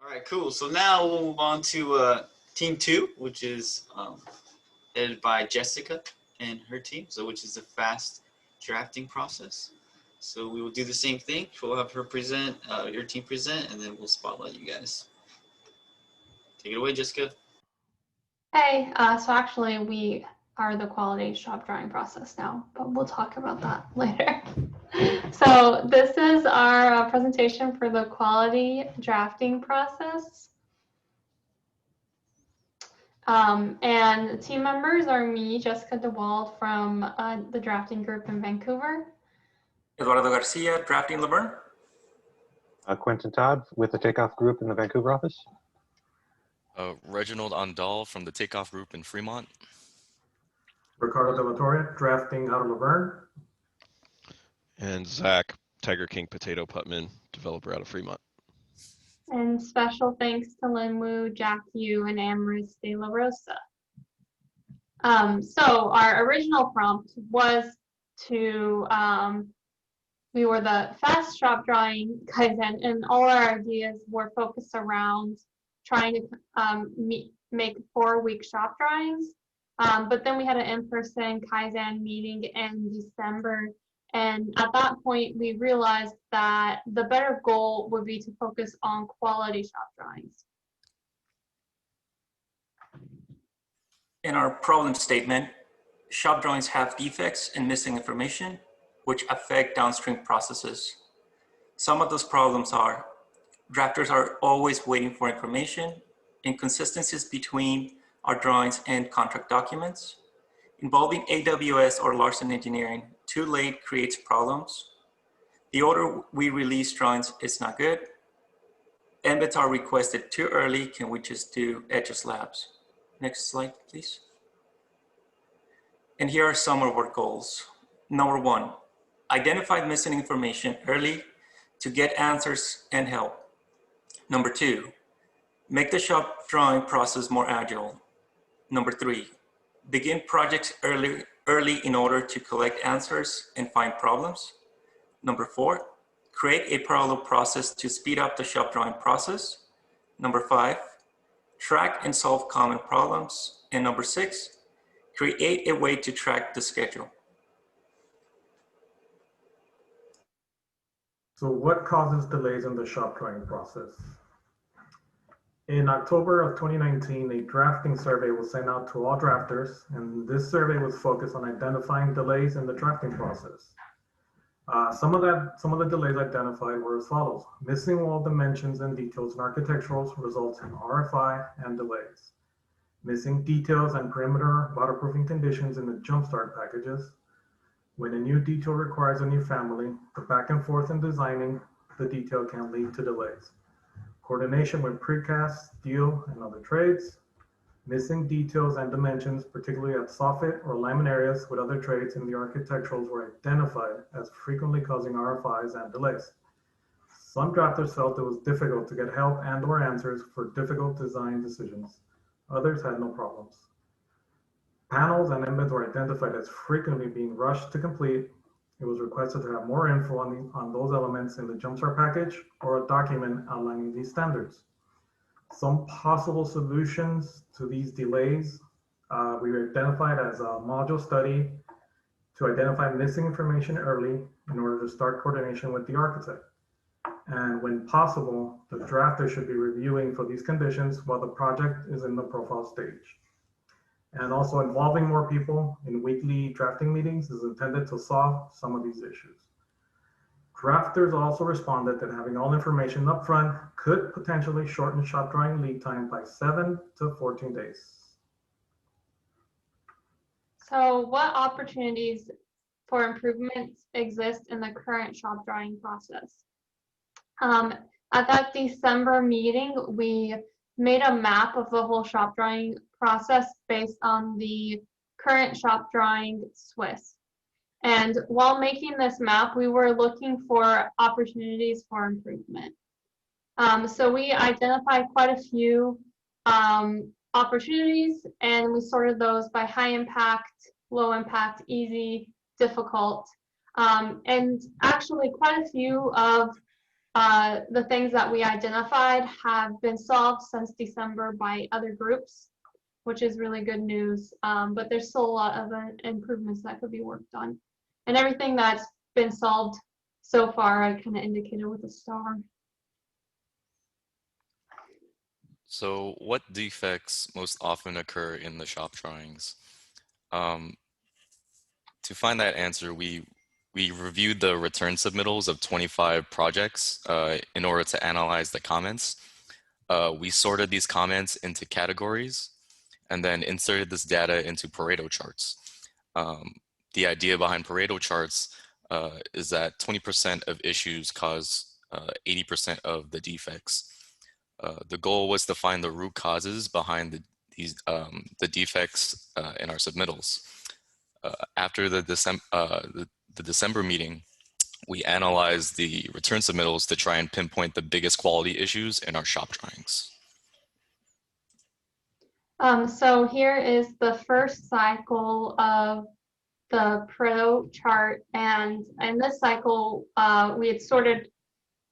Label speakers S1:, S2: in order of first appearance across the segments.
S1: All right, cool. So now we'll move on to team 2, which is headed by Jessica and her team, so which is the fast drafting process. So we will do the same thing. We'll have her present, your team present, and then we'll spotlight you guys. Take it away, Jessica.
S2: Hey, so actually we are the quality shop drawing process now, but we'll talk about that later. So this is our presentation for the quality drafting process. And the team members are me, Jessica DeWald from the drafting group in Vancouver.
S3: Eduardo Garcia, drafting Laverne.
S4: Quentin Todd with the Takeoff group in the Vancouver office.
S5: Reginald Andal from the Takeoff group in Fremont.
S6: Ricardo De La Torre, drafting out of Laverne.
S7: And Zach, Tiger King Potato Putman, developer out of Fremont.
S2: And special thanks to Lin Wu, Jack Yu, and Amaris De La Rosa. So our original prompt was to, we were the fast shop drawing Kaizen, and all our ideas were focused around trying to make 4-week shop drawings. But then we had an in-person Kaizen meeting in December. And at that point, we realized that the better goal would be to focus on quality shop drawings.
S3: In our problem statement, shop drawings have defects and missing information, which affect downstream processes. Some of those problems are drafters are always waiting for information, inconsistencies between our drawings and contract documents. Involving AWS or Larson Engineering too late creates problems. The order we release drawings is not good. Embeds are requested too early. Can we just do edge slabs? Next slide, please. And here are some of our goals. Number 1, identify missing information early to get answers and help. Number 2, make the shop drawing process more agile. Number 3, begin projects early in order to collect answers and find problems. Number 4, create a parallel process to speed up the shop drawing process. Number 5, track and solve common problems. And number 6, create a way to track the schedule.
S6: So what causes delays in the shop drawing process? In October of 2019, a drafting survey was sent out to all drafters, and this survey was focused on identifying delays in the drafting process. Some of the delays identified were as follows: missing wall dimensions and details in architecturals results in RFI and delays. Missing details and perimeter waterproofing conditions in the jumpstart packages. When a new detail requires a new family, the back and forth in designing the detail can lead to delays. Coordination with precast, steel, and other trades. Missing details and dimensions, particularly at soffit or laminate areas with other trades in the architecturals, were identified as frequently causing RFIs and delays. Some drafters felt it was difficult to get help and/or answers for difficult design decisions. Others had no problems. Panels and embeds were identified as frequently being rushed to complete. It was requested to have more info on those elements in the Jumpstart package or a document outlining these standards. Some possible solutions to these delays we identified as a module study to identify missing information early in order to start coordination with the architect. And when possible, the drafter should be reviewing for these conditions while the project is in the profile stage. And also involving more people in weekly drafting meetings is intended to solve some of these issues. Drafters also responded that having all information up front could potentially shorten shop drawing lead time by 7 to 14 days.
S2: So what opportunities for improvements exist in the current shop drawing process? At that December meeting, we made a map of the whole shop drawing process based on the current shop drawing Swiss. And while making this map, we were looking for opportunities for improvement. So we identified quite a few opportunities, and we sorted those by high impact, low impact, easy, difficult. And actually quite a few of the things that we identified have been solved since December by other groups, which is really good news. But there's still a lot of improvements that could be worked on. And everything that's been solved so far, I kind of indicated with a star.
S5: So what defects most often occur in the shop drawings? To find that answer, we reviewed the return submittals of 25 projects in order to analyze the comments. We sorted these comments into categories and then inserted this data into Pareto charts. The idea behind Pareto charts is that 20% of issues cause 80% of the defects. The goal was to find the root causes behind the defects in our submittals. After the December meeting, we analyzed the return submittals to try and pinpoint the biggest quality issues in our shop drawings.
S2: So here is the first cycle of the Pareto chart, and in this cycle, we had sorted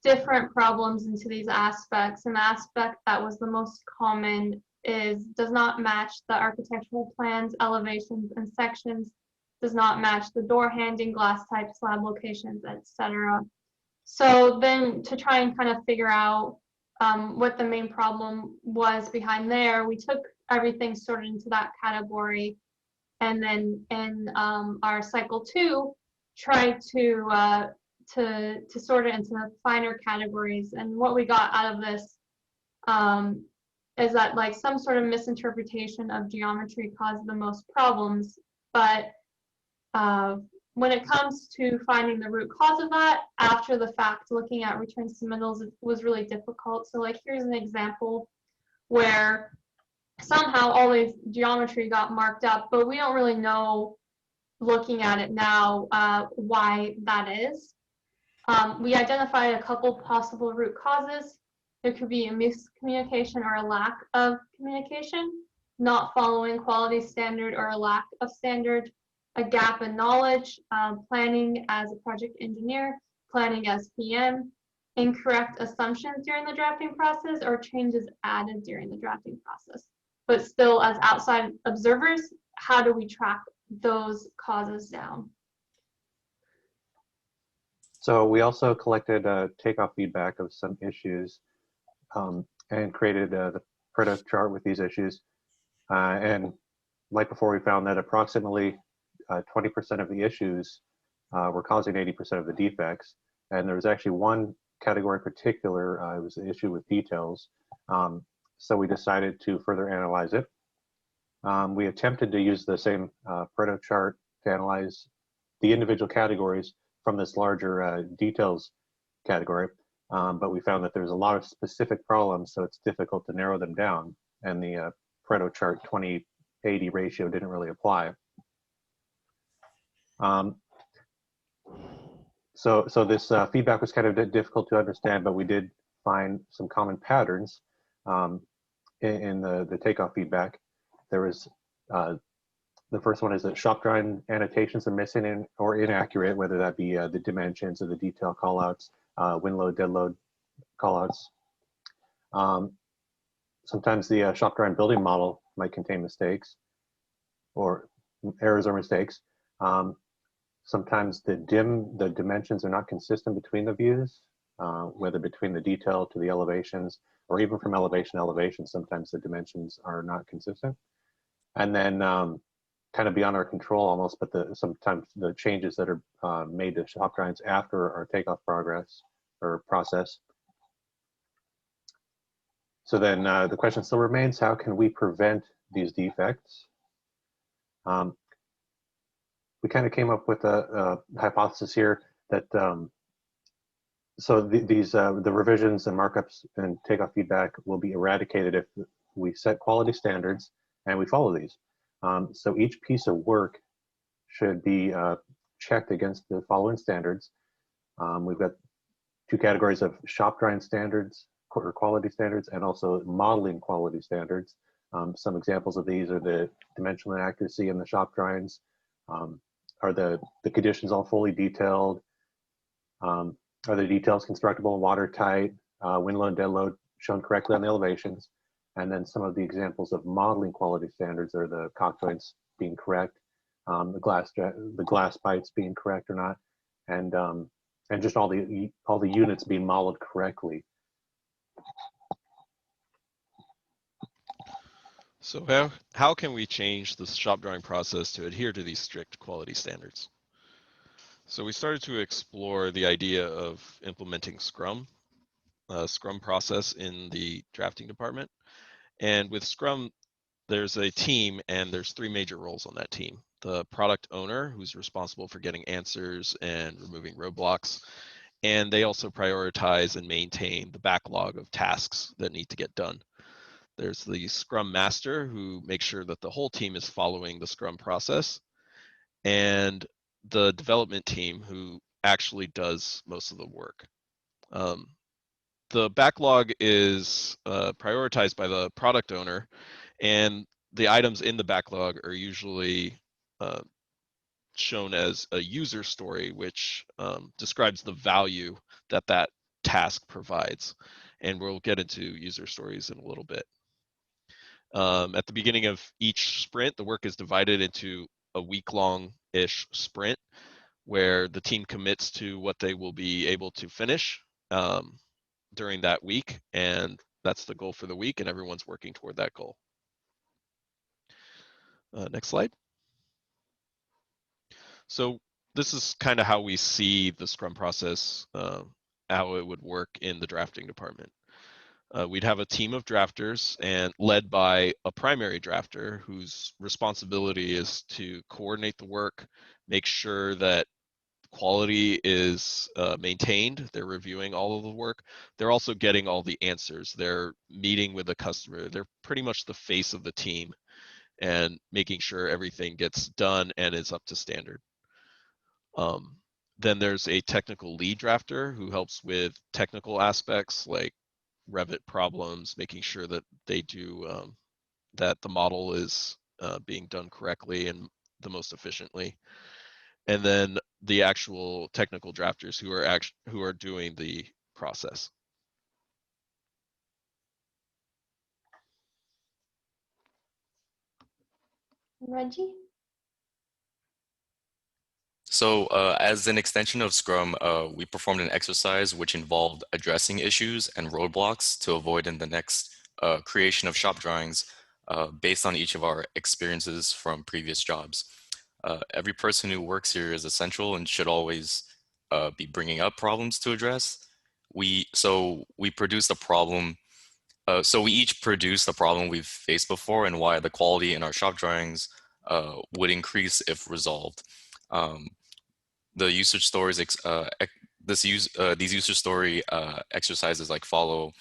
S2: different problems into these aspects. An aspect that was the most common does not match the architectural plans, elevations, and sections, does not match the door handing, glass type, slab locations, etc. So then to try and kind of figure out what the main problem was behind there, we took everything sorted into that category, and then in our cycle 2 tried to sort it into finer categories. And what we got out of this is that like some sort of misinterpretation of geometry caused the most problems, but when it comes to finding the root cause of that, after the fact, looking at return submittals, it was really difficult. So like here's an example where somehow all the geometry got marked up, but we don't really know, looking at it now, why that is. We identified a couple possible root causes. There could be a miscommunication or a lack of communication, not following quality standard or a lack of standard, a gap in knowledge, planning as a project engineer, planning as PM, incorrect assumptions during the drafting process, or changes added during the drafting process. But still, as outside observers, how do we track those causes down?
S4: So we also collected takeoff feedback of some issues and created the Pareto chart with these issues. And like before, we found that approximately 20% of the issues were causing 80% of the defects. And there was actually one category in particular, it was the issue with details. So we decided to further analyze it. We attempted to use the same Pareto chart to analyze the individual categories from this larger details category, but we found that there's a lot of specific problems, so it's difficult to narrow them down, and the Pareto chart 20/80 ratio didn't really apply. So this feedback was kind of difficult to understand, but we did find some common patterns in the takeoff feedback. There was the first one is that shop drawing annotations are missing or inaccurate, whether that be the dimensions or the detail callouts, wind load, dead load callouts. Sometimes the shop drawing building model might contain mistakes or errors or mistakes. Sometimes the dimensions are not consistent between the views, whether between the detail to the elevations or even from elevation to elevation, sometimes the dimensions are not consistent. And then kind of beyond our control almost, but sometimes the changes that are made to shop drawings after our takeoff progress or process. So then the question still remains, how can we prevent these defects? We kind of came up with a hypothesis here that the revisions and markups and takeoff feedback will be eradicated if we set quality standards and we follow these. So each piece of work should be checked against the following standards. We've got two categories of shop drawing standards or quality standards and also modeling quality standards. Some examples of these are the dimensional inaccuracy in the shop drawings. Are the conditions all fully detailed? Are the details constructible and watertight? Wind load, dead load shown correctly on the elevations. And then some of the examples of modeling quality standards are the caulk joints being correct, the glass bites being correct or not, and just all the units being modeled correctly.
S7: So how can we change the shop drawing process to adhere to these strict quality standards? So we started to explore the idea of implementing Scrum process in the drafting department. And with Scrum, there's a team and there's 3 major roles on that team. The product owner, who's responsible for getting answers and removing roadblocks. And they also prioritize and maintain the backlog of tasks that need to get done. There's the Scrum Master, who makes sure that the whole team is following the Scrum process. And the development team, who actually does most of the work. The backlog is prioritized by the product owner, and the items in the backlog are usually shown as a user story, which describes the value that that task provides. And we'll get into user stories in a little bit. At the beginning of each sprint, the work is divided into a week-long-ish sprint where the team commits to what they will be able to finish during that week, and that's the goal for the week, and everyone's working toward that goal. Next slide. So this is kind of how we see the Scrum process, how it would work in the drafting department. We'd have a team of drafters and led by a primary drafter whose responsibility is to coordinate the work, make sure that quality is maintained. They're reviewing all of the work. They're also getting all the answers. They're meeting with the customer. They're pretty much the face of the team and making sure everything gets done and is up to standard. Then there's a technical lead drafter who helps with technical aspects like Revit problems, making sure that they do that the model is being done correctly and the most efficiently. And then the actual technical drafters who are doing the process.
S2: Reggie?
S5: So as an extension of Scrum, we performed an exercise which involved addressing issues and roadblocks to avoid in the next creation of shop drawings based on each of our experiences from previous jobs. Every person who works here is essential and should always be bringing up problems to address. So we produced a problem. So we each produced a problem we've faced before and why the quality in our shop drawings would increase if resolved. The usage stories, these user story exercises like follow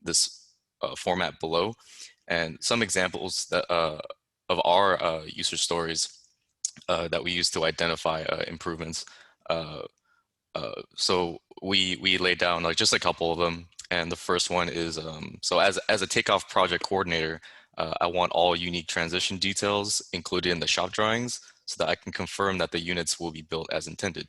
S5: this format below, and some examples that of our user stories that we use to identify improvements. So we laid down like just a couple of them, and the first one is so as a takeoff project coordinator, I want all unique transition details included in the shop drawings so that I can confirm that the units will be built as intended.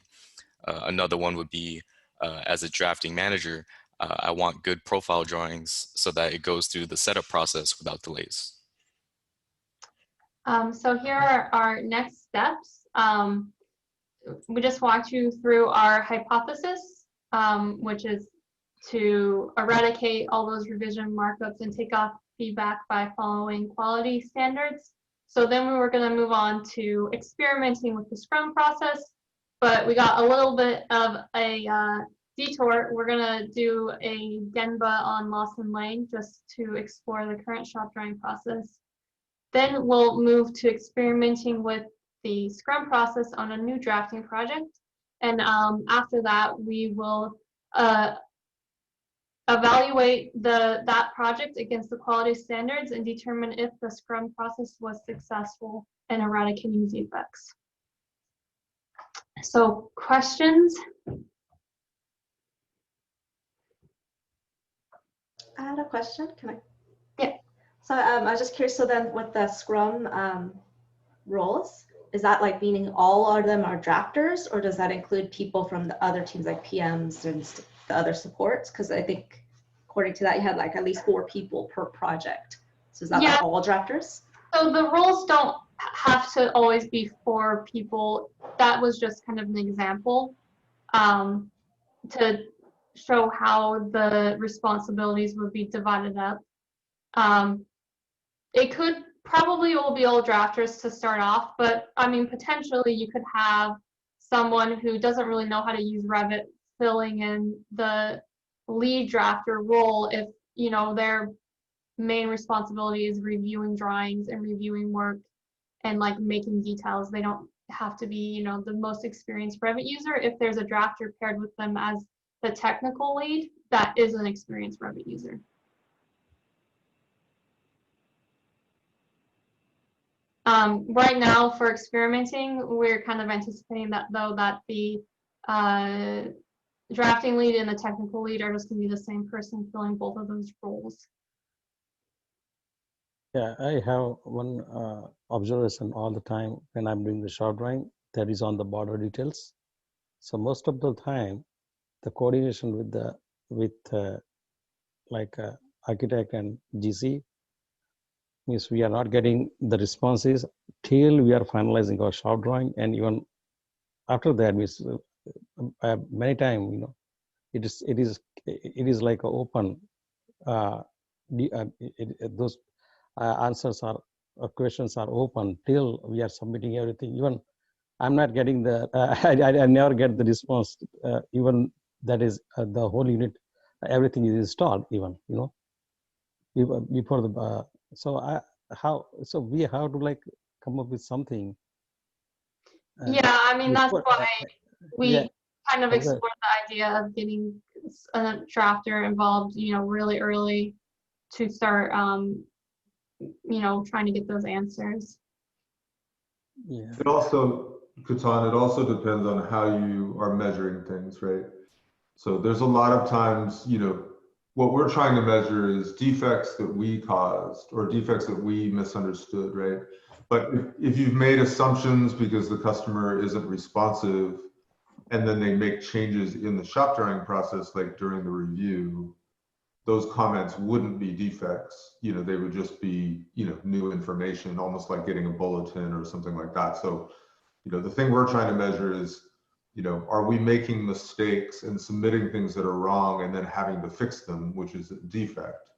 S5: Another one would be as a drafting manager, I want good profile drawings so that it goes through the setup process without delays.
S2: So here are our next steps. We just walked you through our hypothesis, which is to eradicate all those revision markups and take off feedback by following quality standards. So then we were going to move on to experimenting with the Scrum process, but we got a little bit of a detour. We're going to do a Genba on Lawson Lane just to explore the current shop drawing process. Then we'll move to experimenting with the Scrum process on a new drafting project. And after that, we will evaluate that project against the quality standards and determine if the Scrum process was successful in eradicating defects. So questions?
S8: I had a question. Can I?
S2: Yeah.
S8: So I was just curious. So then, with the Scrum roles, is that like meaning all of them are drafters, or does that include people from the other teams like PMs and the other supports? Because I think according to that, you had like at least 4 people per project. So is that
S2: Yeah.
S8: like all drafters?
S2: So the roles don't have to always be 4 people. That was just kind of an example to show how the responsibilities would be divided up. It could probably will be all drafters to start off, but I mean, potentially you could have someone who doesn't really know how to use Revit filling in the lead drafter role if, you know, their main responsibility is reviewing drawings and reviewing work and like making details. They don't have to be, you know, the most experienced Revit user. If there's a drafter paired with them as the technical lead, that is an experienced Revit user. Right now for experimenting, we're kind of anticipating that though that the drafting lead and the technical lead are just going to be the same person filling both of those roles.
S9: Yeah, I have one observation all the time when I'm doing the short drawing, that is on the border details. So most of the time, the coordination with architect and GC means we are not getting the responses till we are finalizing our shop drawing, and even after that means many times, you know, it is like a open those answers are questions are open till we are submitting everything. Even I'm not getting the I never get the response even that is the whole unit, everything is installed, even, you know, before the so we have to like come up with something.
S2: Yeah, I mean, that's why we
S9: yeah,
S2: kind of
S9: okay.
S2: explored the idea of getting a drafter involved, you know, really early to start, you know, trying to get those answers.
S9: Yeah.
S10: It also, Katan, it also depends on how you are measuring things, right? So there's a lot of times, you know, what we're trying to measure is defects that we caused or defects that we misunderstood, right? But if you've made assumptions because the customer isn't responsive and then they make changes in the shop drawing process, like during the review, those comments wouldn't be defects, you know, they would just be, you know, new information, almost like getting a bulletin or something like that. So, you know, the thing we're trying to measure is, you know, are we making mistakes and submitting things that are wrong and then having to fix them, which is a defect.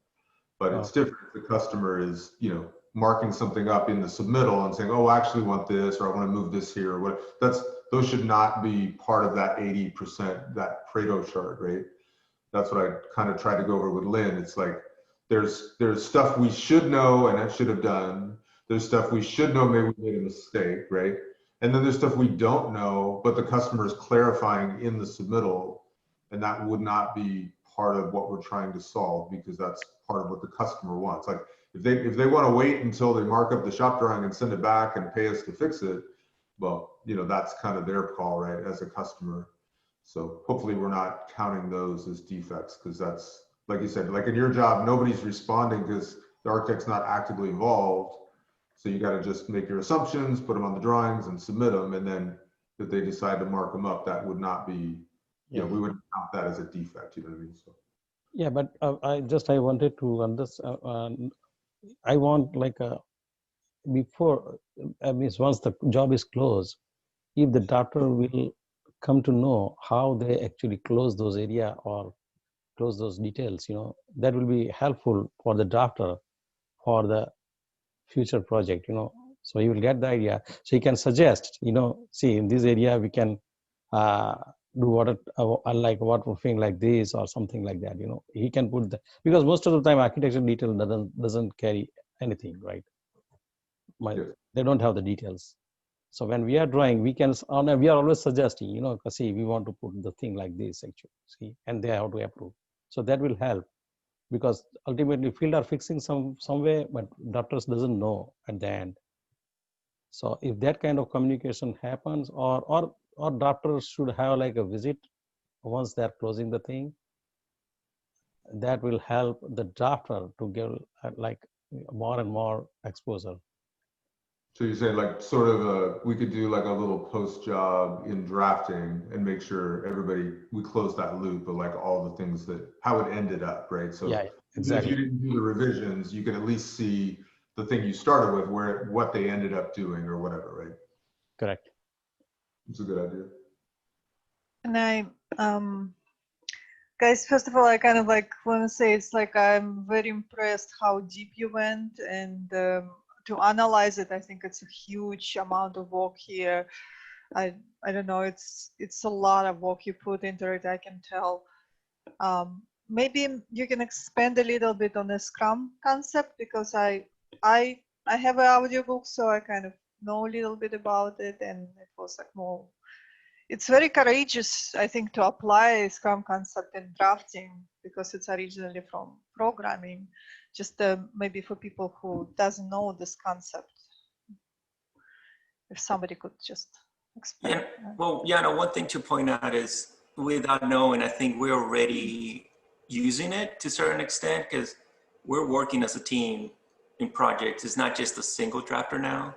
S10: But it's different if the customer is, you know, marking something up in the submittal and saying, oh, I actually want this, or I want to move this here, or what. Those should not be part of that 80%, that Pareto chart, right? That's what I kind of tried to go over with Lynn. It's like, there's stuff we should know and I should have done. There's stuff we should know, maybe we made a mistake, right? And then there's stuff we don't know, but the customer is clarifying in the submittal, and that would not be part of what we're trying to solve because that's part of what the customer wants. Like if they want to wait until they mark up the shop drawing and send it back and pay us to fix it, well, you know, that's kind of their call, right, as a customer. So hopefully we're not counting those as defects, because that's, like you said, like in your job, nobody's responding because the architect's not actively involved. So you got to just make your assumptions, put them on the drawings and submit them. And then if they decide to mark them up, that would not be, you know, we wouldn't count that as a defect, you know what I mean? So.
S9: Yeah, but I wanted to understand, I want like a, before, I mean, once the job is closed, if the doctor will come to know how they actually close those area or close those details, you know, that will be helpful for the drafter for the future project, you know. So you will get the idea. So you can suggest, you know, see in this area we can do what like waterproofing like this or something like that, you know. He can put the, because most of the time architecture detail doesn't carry anything, right? They don't have the details. So when we are drawing, we can, we are always suggesting, you know, see, we want to put the thing like this actually, see, and they have to approve. So that will help, because ultimately field are fixing some way, but doctors doesn't know at the end. So if that kind of communication happens, or doctors should have like a visit once they're closing the thing, that will help the drafter to give like more and more exposure.
S10: So you're saying like sort of we could do like a little post job in drafting and make sure we close that loop of like all the things that, how it ended up, right? So
S9: Yeah,
S10: if
S9: exactly.
S10: you didn't do the revisions, you can at least see the thing you started with, what they ended up doing or whatever, right?
S9: Correct.
S10: It's a good idea.
S11: And guys, first of all, I kind of like want to say it's like I'm very impressed how deep you went, and to analyze it, I think it's a huge amount of work here. I don't know, it's a lot of work you put into it, I can tell. Maybe you can expand a little bit on the Scrum concept, because I have an audiobook, so I kind of know a little bit about it, and it was like more. It's very courageous, I think, to apply Scrum concept in drafting, because it's originally from programming. Just maybe for people who doesn't know this concept, if somebody could just explain.
S3: Yeah, well, yeah, no, one thing to point out is, without knowing, I think we're already using it to a certain extent, because we're working as a team in projects. It's not just a single drafter now.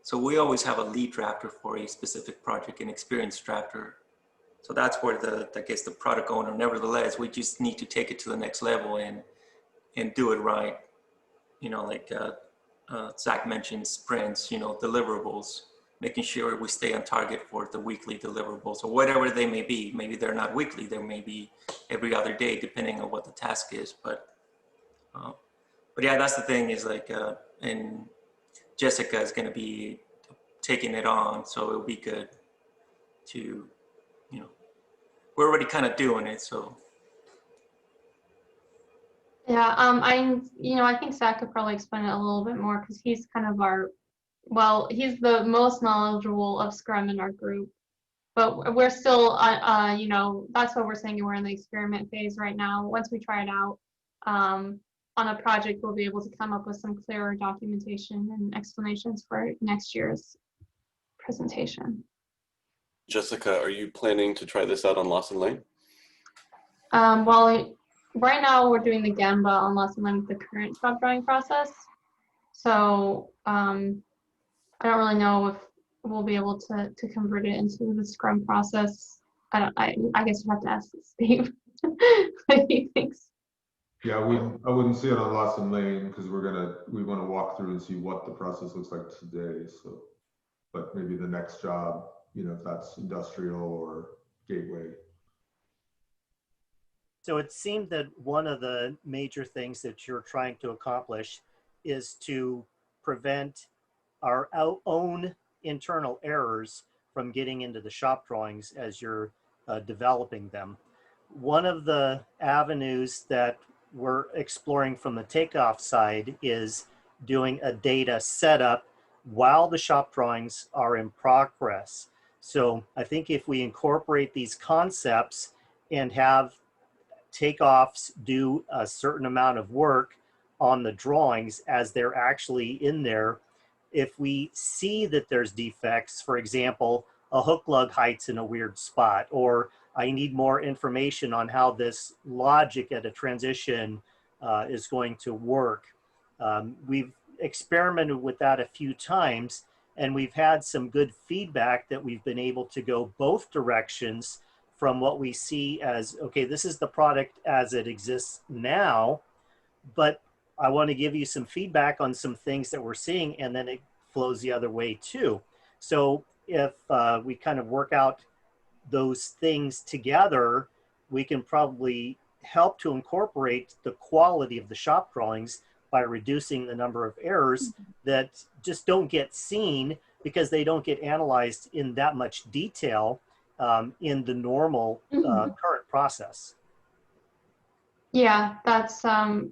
S3: So we always have a lead drafter for a specific project, an experienced drafter. So that's where I guess the product owner, nevertheless, we just need to take it to the next level and do it right. You know, like Zach mentioned, sprints, you know, deliverables, making sure we stay on target for the weekly deliverables or whatever they may be. Maybe they're not weekly, they may be every other day, depending on what the task is. But yeah, that's the thing is like, and Jessica is going to be taking it on, so it'll be good to, you know, we're already kind of doing it, so.
S2: Yeah, I think Zach could probably explain it a little bit more, because he's kind of he's the most knowledgeable of Scrum in our group. But we're still, that's what we're saying. We're in the experiment phase right now. Once we try it out on a project, we'll be able to come up with some clearer documentation and explanations for next year's presentation.
S12: Jessica, are you planning to try this out on Lawson Lane?
S2: Well, right now we're doing the Gemba on Lawson Lane with the current job drawing process. So I don't really know if we'll be able to convert it into the Scrum process. I guess you have to ask Steve what he thinks.
S10: Yeah, I wouldn't see it on Lawson Lane because we want to walk through and see what the process looks like today. So, but maybe the next job, you know, if that's industrial or gateway.
S13: So it seemed that one of the major things that you're trying to accomplish is to prevent our own internal errors from getting into the shop drawings as you're developing them. One of the avenues that we're exploring from the Takeoff side is doing a data setup while the shop drawings are in progress. So I think if we incorporate these concepts and have Takeoffs do a certain amount of work on the drawings as they're actually in there, if we see that there's defects, for example, a hook lug height's in a weird spot, or I need more information on how this logic at a transition is going to work. We've experimented with that a few times, and we've had some good feedback that we've been able to go both directions from what we see as, okay, this is the product as it exists now, but I want to give you some feedback on some things that we're seeing, and then it flows the other way too. So if we kind of work out those things together, we can probably help to incorporate the quality of the shop drawings by reducing the number of errors that just don't get seen because they don't get analyzed in that much detail in the normal current process.
S2: Yeah, that's a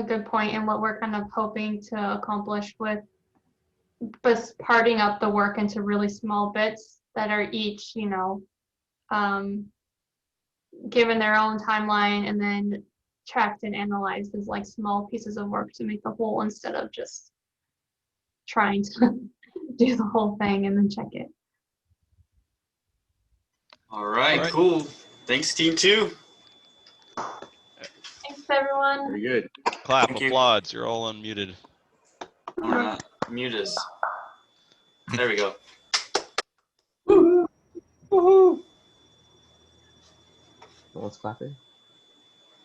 S2: good point, and what we're kind of hoping to accomplish with parting up the work into really small bits that are each, given their own timeline and then tracked and analyzed as like small pieces of work to make the whole, instead of just trying to do the whole thing and then check it.
S1: All right, cool. Thanks, Team 2.
S2: Thanks, everyone.
S1: Very good.
S7: Clap, applause. You're all unmuted.
S1: Mute us. There we go.
S4: Woohoo! No one's clapping.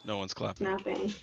S7: No one's clapping.
S14: Snapping.